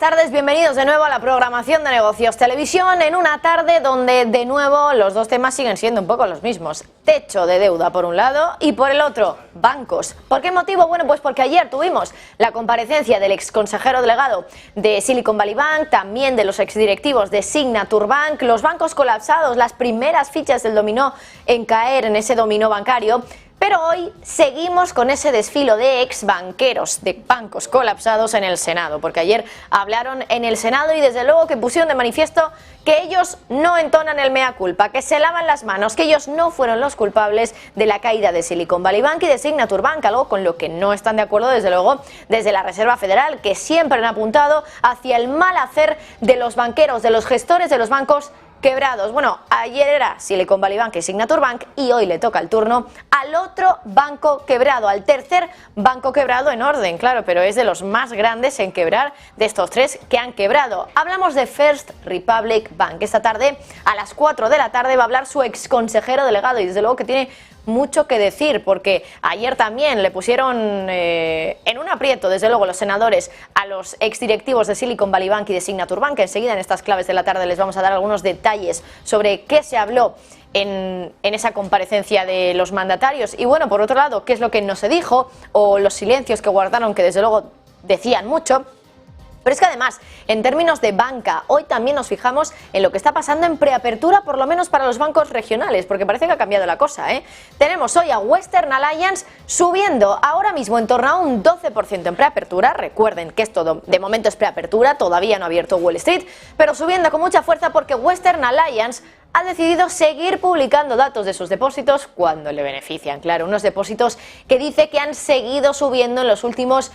tardes, bienvenidos de nuevo a la programación de Negocios Televisión, en una tarde donde de nuevo los dos temas siguen siendo un poco los mismos. Techo de deuda por un lado y por el otro, bancos. ¿Por qué motivo? Bueno, pues porque ayer tuvimos la comparecencia del ex consejero delegado de Silicon Valley Bank, también de los exdirectivos de Signature Bank, los bancos colapsados, las primeras fichas del dominó en caer en ese dominó bancario. Pero hoy seguimos con ese desfilo de ex banqueros de bancos colapsados en el Senado, porque ayer hablaron en el Senado y desde luego que pusieron de manifiesto que ellos no entonan el mea culpa, que se lavan las manos, que ellos no fueron los culpables de la caída de Silicon Valley Bank y de Signature Bank, algo con lo que no están de acuerdo desde luego desde la Reserva Federal, que siempre han apuntado hacia el mal hacer de los banqueros, de los gestores de los bancos quebrados. Bueno, ayer era Silicon Valley Bank y Signature Bank y hoy le toca el turno al otro banco quebrado, al tercer banco quebrado en orden, claro, pero es de los más grandes en quebrar de estos tres que han quebrado. Hablamos de First Republic Bank. Esta tarde, a las 4 de la tarde, va a hablar su ex consejero delegado y desde luego que tiene mucho que decir, porque ayer también le pusieron en un aprieto, desde luego, los senadores a los exdirectivos de Silicon Valley Bank y de Signature Bank. Enseguida, en estas claves de la tarde, les vamos a dar algunos detalles sobre qué se habló en esa comparecencia de los mandatarios. Y bueno, por otro lado, qué es lo que no se dijo o los silencios que guardaron, que desde luego decían mucho. Pero es que además, en términos de banca, hoy también nos fijamos en lo que está pasando en preapertura, por lo menos para los bancos regionales, porque parece que ha cambiado la cosa, ¿eh? Tenemos hoy a Western Alliance subiendo ahora mismo en torno a un 12% en preapertura. Recuerden que esto de momento es preapertura, todavía no ha abierto Wall Street, pero subiendo con mucha fuerza porque Western Alliance ha decidido seguir publicando datos de sus depósitos cuando le benefician. Claro, unos depósitos que dice que han seguido subiendo en los últimos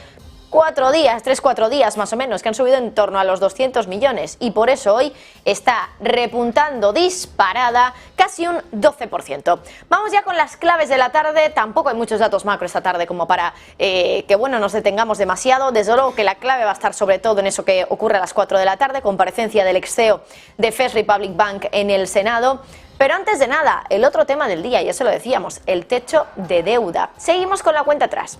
3-4 días más o menos, que han subido en torno a los 200 millones y por eso hoy está repuntando disparada casi un 12%. Vamos ya con las claves de la tarde. Tampoco hay muchos datos macro esta tarde como para que bueno, nos detengamos demasiado. Desde luego que la clave va a estar sobre todo en eso que ocurre a las 4 de la tarde, comparecencia del ex CEO de First Republic Bank en el Senado. Pero antes de nada, el otro tema del día, ya se lo decíamos, el techo de deuda. Seguimos con la cuenta atrás.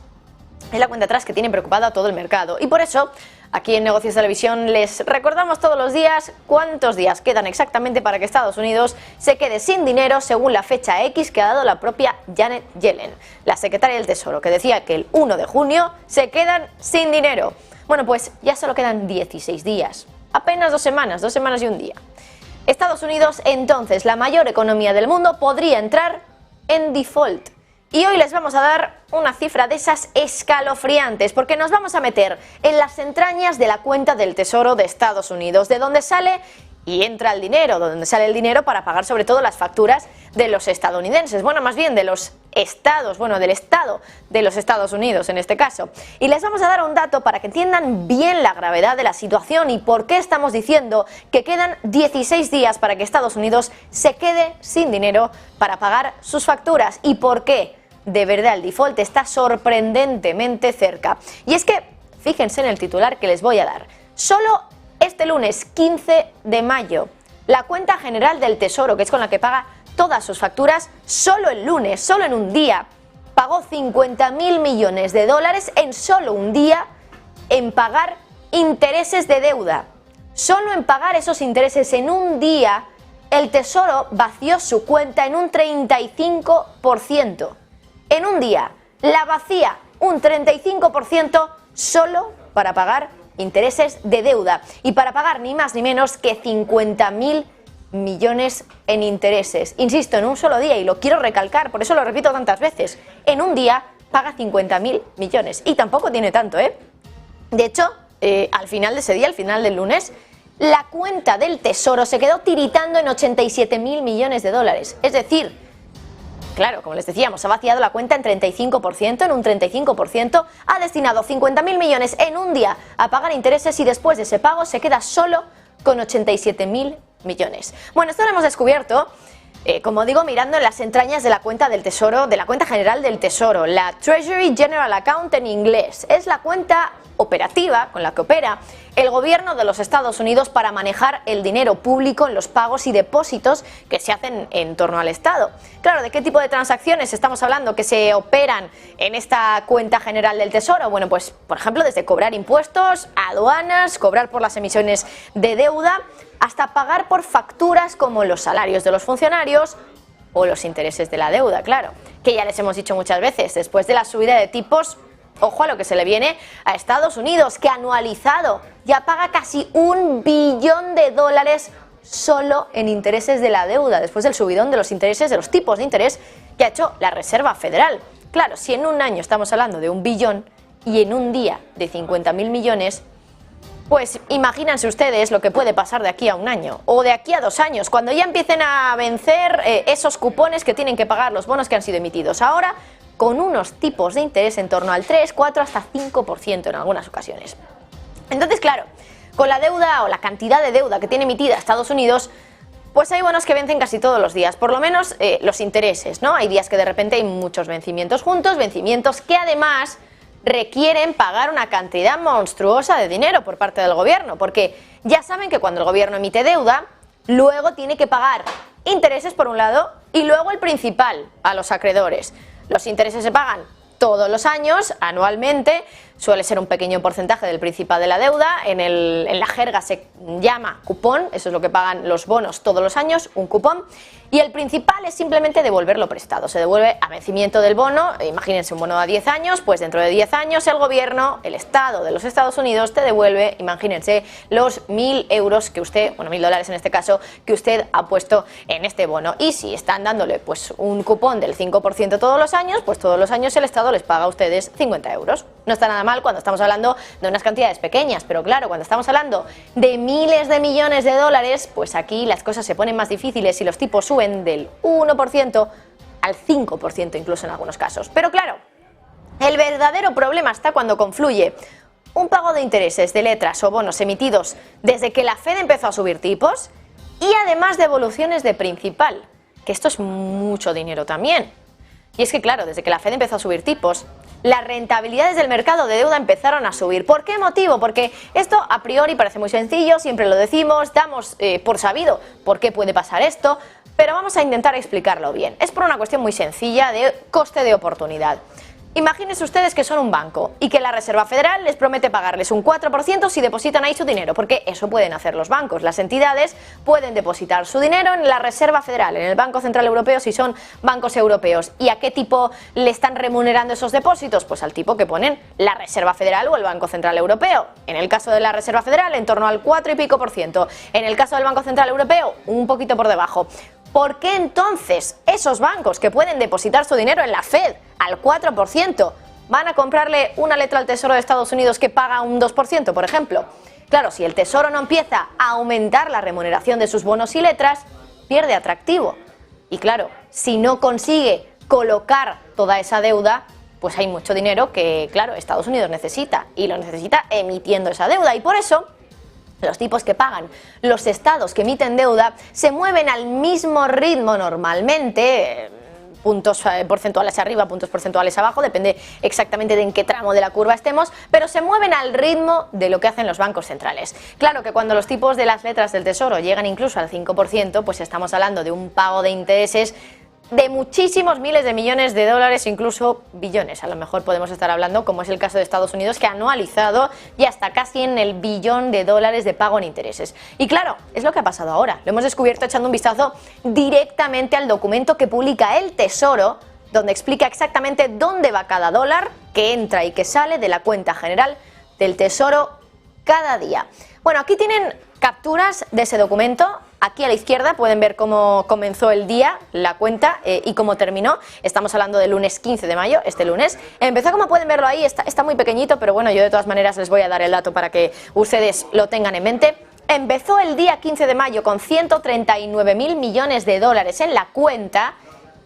Es la cuenta atrás que tiene preocupado a todo el mercado y por eso aquí en Negocios Televisión les recordamos todos los días cuántos días quedan exactamente para que Estados Unidos se quede sin dinero según la fecha X que ha dado la propia Janet Yellen, la secretaria del Tesoro, que decía que el 1 de junio se quedan sin dinero. Bueno, pues ya solo quedan 16 días, apenas 2 semanas y un día. Estados Unidos, entonces la mayor economía del mundo, podría entrar en default. Y hoy les vamos a dar una cifra de esas escalofriantes, porque nos vamos a meter en las entrañas de la cuenta del Tesoro de Estados Unidos, de donde sale y entra el dinero, donde sale el dinero para pagar sobre todo las facturas de los estadounidenses, bueno, más bien de los estados, bueno, del Estado de los Estados Unidos en este caso. Y les vamos a dar un dato para que entiendan bien la gravedad de la situación y por qué estamos diciendo que quedan 16 días para que Estados Unidos se quede sin dinero para pagar sus facturas y por qué de verdad el default está sorprendentemente cerca. Y es que, fíjense en el titular que les voy a dar. Solo este lunes 15 de mayo, la cuenta general del Tesoro, que es con la que paga todas sus facturas, solo el lunes, solo en un día, pagó 50.000 millones de dólares en solo un día en pagar intereses de deuda. Solo en pagar esos intereses en un día, el Tesoro vació su cuenta en un 35%. En un día, la vacía un 35% solo para pagar intereses de deuda y para pagar ni más ni menos que 50.000 millones en intereses. Insisto, en un solo día, y lo quiero recalcar, por eso lo repito tantas veces, en un día paga 50.000 millones y tampoco tiene tanto, ¿eh? De hecho, al final de ese día, al final del lunes, la cuenta del Tesoro se quedó tiritando en 87.000 millones de dólares, es decir, claro, como les decíamos, ha vaciado la cuenta en 35%, en un 35%, ha destinado 50.000 millones en un día a pagar intereses y después de ese pago se queda solo con 87.000 millones. Bueno, esto lo hemos descubierto, como digo, mirando en las entrañas de la cuenta del Tesoro, de la cuenta general del Tesoro, la Treasury General Account en inglés. Es la cuenta operativa con la que opera el gobierno de los Estados Unidos para manejar el dinero público en los pagos y depósitos que se hacen en torno al Estado. Claro, ¿de qué tipo de transacciones estamos hablando que se operan en esta cuenta general del Tesoro? Bueno, pues por ejemplo desde cobrar impuestos, aduanas, cobrar por las emisiones de deuda, hasta pagar por facturas como los salarios de los funcionarios o los intereses de la deuda, claro, que ya les hemos dicho muchas veces, después de la subida de tipos, ojo a lo que se le viene a Estados Unidos, que anualizado ya paga casi $1 billón solo en intereses de la deuda, después del subidón de los intereses, de los tipos de interés que ha hecho la Reserva Federal. Claro, si en un año estamos hablando de $1 billón y en un día de 50.000 millones, pues imagínense ustedes lo que puede pasar de aquí a un año o de aquí a 2 años, cuando ya empiecen a vencer esos cupones que tienen que pagar los bonos que han sido emitidos ahora, con unos tipos de interés en torno al 3, 4, hasta 5% en algunas ocasiones. Entonces, claro, con la deuda o la cantidad de deuda que tiene emitida Estados Unidos, pues hay bonos que vencen casi todos los días, por lo menos los intereses, ¿no? Hay días que de repente hay muchos vencimientos juntos, vencimientos que además requieren pagar una cantidad monstruosa de dinero por parte del gobierno, porque ya saben que cuando el gobierno emite deuda, luego tiene que pagar intereses por un lado y luego el principal a los acreedores. Los intereses se pagan todos los años, anualmente, suele ser un pequeño porcentaje del principal de la deuda, en la jerga se llama cupón, eso es lo que pagan los bonos todos los años, un cupón, y el principal es simplemente devolverlo prestado, se devuelve a vencimiento del bono. Imagínense un bono a 10 años, pues dentro de 10 años el gobierno, el Estado de los Estados Unidos te devuelve, imagínense, los 1.000 euros que usted, bueno, $1.000 en este caso, que usted ha puesto en este bono. Y si están dándole pues un cupón del 5% todos los años, pues todos los años el Estado les paga a ustedes 50 euros. No está nada mal cuando estamos hablando de unas cantidades pequeñas, pero claro, cuando estamos hablando de miles de millones de dólares, pues aquí las cosas se ponen más difíciles y los tipos suben del 1% al 5% incluso en algunos casos. Pero claro, el verdadero problema está cuando confluye un pago de intereses de letras o bonos emitidos desde que la Fed empezó a subir tipos y además devoluciones de principal, que esto es mucho dinero también. Y es que claro, desde que la Fed empezó a subir tipos, las rentabilidades del mercado de deuda empezaron a subir. ¿Por qué motivo? Porque esto a priori parece muy sencillo, siempre lo decimos, damos por sabido por qué puede pasar esto, pero vamos a intentar explicarlo bien. Es por una cuestión muy sencilla de coste de oportunidad. Imagínense ustedes que son un banco y que la Reserva Federal les promete pagarles un 4% si depositan ahí su dinero, porque eso pueden hacer los bancos. Las entidades pueden depositar su dinero en la Reserva Federal, en el Banco Central Europeo si son bancos europeos. ¿Y a qué tipo le están remunerando esos depósitos? Pues al tipo que ponen la Reserva Federal o el Banco Central Europeo. En el caso de la Reserva Federal, en torno al 4 y pico %. En el caso del Banco Central Europeo, un poquito por debajo. ¿Por qué entonces esos bancos que pueden depositar su dinero en la Fed al 4% van a comprarle una letra al Tesoro de Estados Unidos que paga un 2%, por ejemplo? Claro, si el Tesoro no empieza a aumentar la remuneración de sus bonos y letras, pierde atractivo. Y claro, si no consigue colocar toda esa deuda, pues hay mucho dinero que, claro, Estados Unidos necesita, y lo necesita emitiendo esa deuda. Y por eso los tipos que pagan los estados que emiten deuda se mueven al mismo ritmo normalmente, puntos porcentuales arriba, puntos porcentuales abajo, depende exactamente de en qué tramo de la curva estemos, pero se mueven al ritmo de lo que hacen los bancos centrales. Claro que cuando los tipos de las letras del Tesoro llegan incluso al 5%, pues estamos hablando de un pago de intereses de muchísimos miles de millones de dólares, incluso billones, a lo mejor podemos estar hablando, como es el caso de Estados Unidos, que ha anualizado ya está casi en el $1 billón de pago en intereses. Y claro, es lo que ha pasado ahora, lo hemos descubierto echando un vistazo directamente al documento que publica el Tesoro, donde explica exactamente dónde va cada dólar que entra y que sale de la cuenta general del Tesoro cada día. Bueno, aquí tienen capturas de ese documento. Aquí a la izquierda pueden ver cómo comenzó el día, la cuenta y cómo terminó. Estamos hablando del lunes 15 de mayo, este lunes. Empezó, como pueden verlo ahí, está muy pequeñito, pero bueno, yo de todas maneras les voy a dar el dato para que ustedes lo tengan en mente. Empezó el día 15 de mayo con 139.000 millones de dólares en la cuenta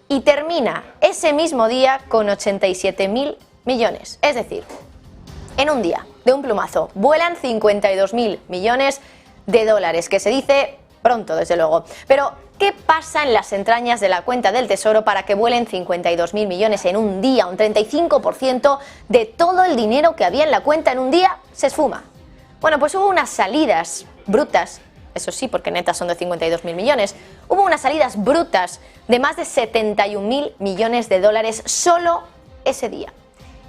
y termina ese mismo día con 87.000 millones. Es decir, en un día, de un plumazo, vuelan 52.000 millones de dólares, que se dice pronto, desde luego. Pero ¿Qué pasa en las entrañas de la cuenta del Tesoro para que vuelen 52.000 millones en un día? Un 35% de todo el dinero que había en la cuenta en un día se esfuma. Bueno, pues hubo unas salidas brutas, eso sí, porque netas son de 52.000 millones, hubo unas salidas brutas de más de 71.000 millones de dólares solo ese día.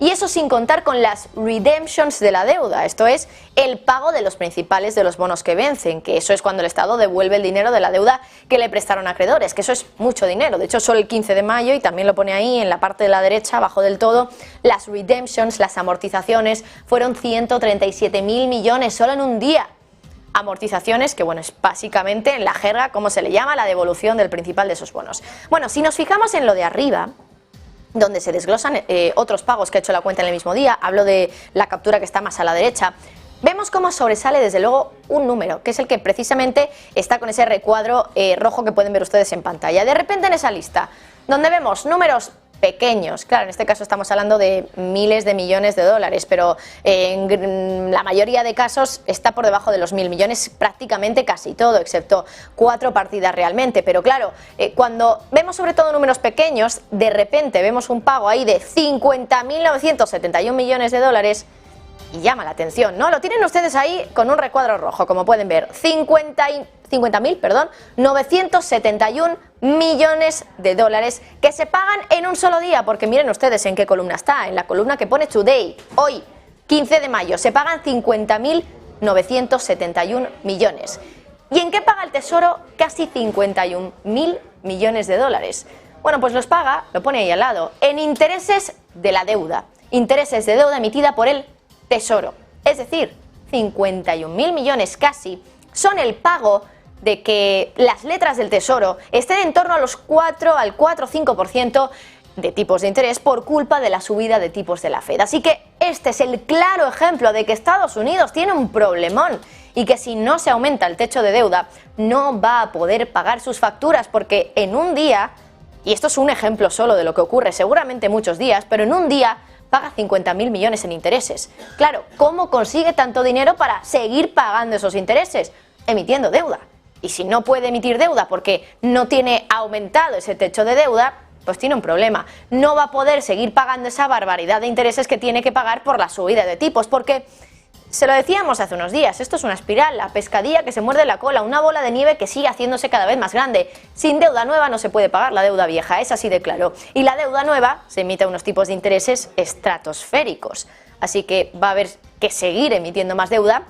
Y eso sin contar con las redemptions de la deuda, esto es, el pago de los principales de los bonos que vencen, que eso es cuando el Estado devuelve el dinero de la deuda que le prestaron a acreedores, que eso es mucho dinero. De hecho, solo el 15 de mayo, y también lo pone ahí en la parte de la derecha, abajo del todo, las redemptions, las amortizaciones, fueron 137.000 millones solo en un día. Amortizaciones, que bueno, es básicamente en la jerga, como se le llama, la devolución del principal de esos bonos. Bueno, si nos fijamos en lo de arriba, donde se desglosan otros pagos que ha hecho la cuenta en el mismo día, hablo de la captura que está más a la derecha, vemos cómo sobresale desde luego un número, que es el que precisamente está con ese recuadro rojo que pueden ver ustedes en pantalla. De repente en esa lista, donde vemos números pequeños, claro, en este caso estamos hablando de miles de millones de dólares, pero en la mayoría de casos está por debajo de los 1.000 millones, prácticamente casi todo, excepto 4 partidas realmente. Pero claro, cuando vemos sobre todo números pequeños, de repente vemos un pago ahí de 50.971 millones de dólares y llama la atención, ¿no? Lo tienen ustedes ahí con un recuadro rojo, como pueden ver, 971 millones de dólares que se pagan en un solo día, porque miren ustedes en qué columna está, en la columna que pone Today, hoy, 15 de mayo, se pagan 50.971 millones. ¿Y en qué paga el Tesoro? Casi 51.000 millones de dólares. Bueno, pues los paga, lo pone ahí al lado, en intereses de la deuda, intereses de deuda emitida por el Tesoro, es decir, 51.000 millones casi son el pago de que las letras del Tesoro estén en torno a los 4 o 5% de tipos de interés por culpa de la subida de tipos de la Fed. Así que este es el claro ejemplo de que Estados Unidos tiene un problemón y que si no se aumenta el techo de deuda no va a poder pagar sus facturas, porque en un día, y esto es un ejemplo solo de lo que ocurre seguramente muchos días, pero en un día paga 50.000 millones en intereses. Claro, ¿cómo consigue tanto dinero para seguir pagando esos intereses? Emitiendo deuda. Y si no puede emitir deuda porque no tiene aumentado ese techo de deuda, pues tiene un problema. No va a poder seguir pagando esa barbaridad de intereses que tiene que pagar por la subida de tipos, porque se lo decíamos hace unos días, esto es una espiral, la pescadilla que se muerde la cola, una bola de nieve que sigue haciéndose cada vez más grande. Sin deuda nueva no se puede pagar la deuda vieja, es así de claro. Y la deuda nueva se emite a unos tipos de intereses estratosféricos. Así que va a haber que seguir emitiendo más deuda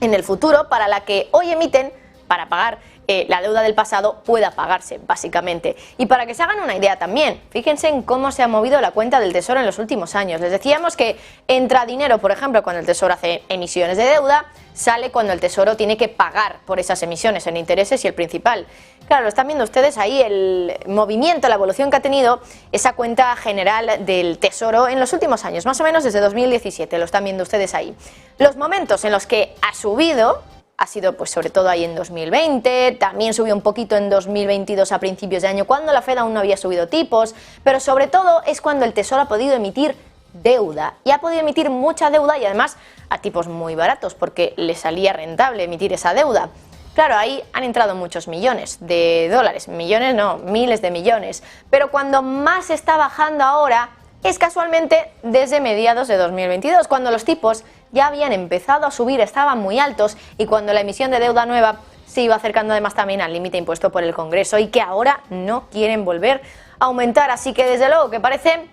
en el futuro para la que hoy emiten para pagar la deuda del pasado pueda pagarse, básicamente. Y para que se hagan una idea también, fíjense en cómo se ha movido la cuenta del Tesoro en los últimos años. Les decíamos que entra dinero, por ejemplo, cuando el Tesoro hace emisiones de deuda, sale cuando el Tesoro tiene que pagar por esas emisiones en intereses y el principal. Claro, lo están viendo ustedes ahí, el movimiento, la evolución que ha tenido esa cuenta general del Tesoro en los últimos años, más o menos desde 2017, lo están viendo ustedes ahí. Los momentos en los que ha subido ha sido pues sobre todo ahí en 2020, también subió un poquito en 2022 a principios de año cuando la Fed aún no había subido tipos, pero sobre todo es cuando el Tesoro ha podido emitir deuda y ha podido emitir mucha deuda y además a tipos muy baratos porque le salía rentable emitir esa deuda. Claro, ahí han entrado muchos millones de dólares, millones no, miles de millones, pero cuando más está bajando ahora es casualmente desde mediados de 2022, cuando los tipos ya habían empezado a subir, estaban muy altos y cuando la emisión de deuda nueva se iba acercando además también al límite impuesto por el Congreso y que ahora no quieren volver a aumentar. Así que desde luego que parece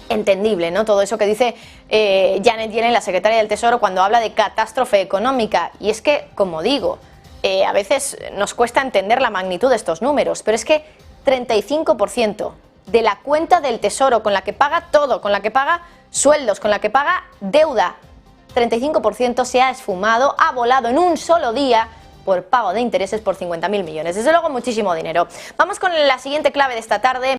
entendible, ¿no? Todo eso que dice Janet Yellen, la secretaria del Tesoro, cuando habla de catástrofe económica. Y es que, como digo, a veces nos cuesta entender la magnitud de estos números, pero es que 35% de la cuenta del Tesoro con la que paga todo, con la que paga sueldos, con la que paga deuda, 35% se ha esfumado, ha volado en un solo día por pago de intereses por 50.000 millones. Desde luego muchísimo dinero. Vamos con la siguiente clave de esta tarde.